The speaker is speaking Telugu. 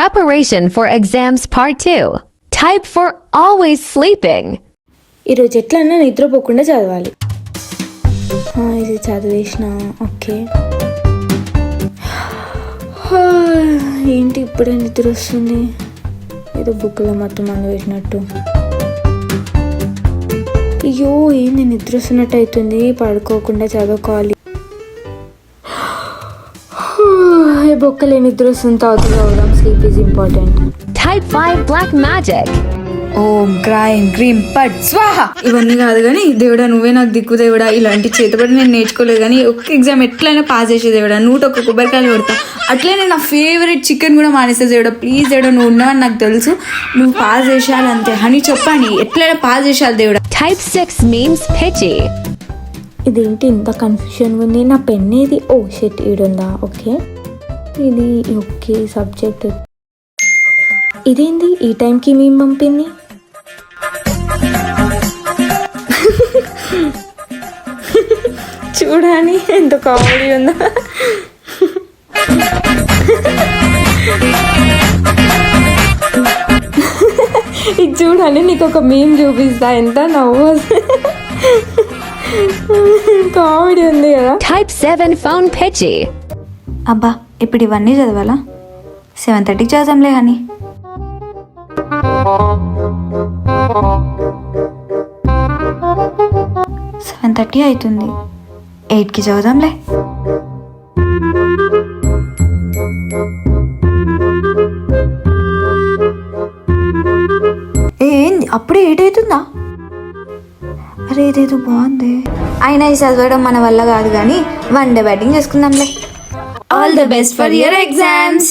Preparation for exams part 2. Type for always sleeping. ఈరోజు ఎట్లన్నా నిద్రపోకుండా చదవాలి. ఇది చదివేసిన ఓకే. ఏంటి ఇప్పుడే నిద్ర వస్తుంది, ఏదో బుక్లో మొత్తం మంది పెట్టినట్టు. అయ్యో ఏంది నిద్ర వస్తున్నట్టు అవుతుంది, పడుకోకుండా చదువుకోవాలి. బొక్కలే నిద్ర వస్తుంది, తాగుతాం. Sleep is important. Type 5 Black Magic. ఓం గ్రాయిన్ గ్రీమ్ పట్ స్వాహ. ఇవన్నీ కాదు కానీ దేవుడా నువ్వే నాకు దిక్కు దేవుడా. ఇలాంటి చేతబడి నేను నేర్చుకోలేదు కానీ ఒక్క ఎగ్జామ్ ఎట్లయినా పాస్ చేసే దేవుడా. 101 కొబ్బరికాయలు కొడతా. అట్లనే నా ఫేవరెట్ చికెన్ కూడా మానేసే దేవుడా. ప్లీజ్ దేవుడా, నువ్వు ఉన్నావని నాకు తెలుసు, నువ్వు పాస్ చేసేయాలి అంతే. అని చెప్పండి ఎట్లయినా పాస్ చేసేయాలి దేవుడా. Type 6 Memes Pitchy. ఇదేంటి ఇంత కన్ఫ్యూషన్ ఉంది, నా పెన్ ఏది? ఓ షిట్, ఈడుందా? ఓకే ఇది ఓకే. సబ్జెక్ట్ ఇదేంది ఈ టైంకి మేము పంపింది? చూడాలి ఎంత కామెడీ ఉందా. ఇది చూడండి, నీకు ఒక మీమ్ చూపిస్తా, ఎంత నవ్వు కామెడీ ఉంది కదా. Type 7 Phone Pitchy. అబ్బా ఇప్పుడు ఇవన్నీ చదవాలా? 7:30కి చదవంలే అని. 7:30 అవుతుంది, 8కి చదువుదాంలే. ఏంది అప్పుడే 8 అవుతుందా? అరే ఇదేదో బాగుంది. అయినా ఈ చదవడం మన వల్ల కాదు కానీ వన్ డే బ్యాటింగ్ చేసుకుందాంలే. All the best for your exams.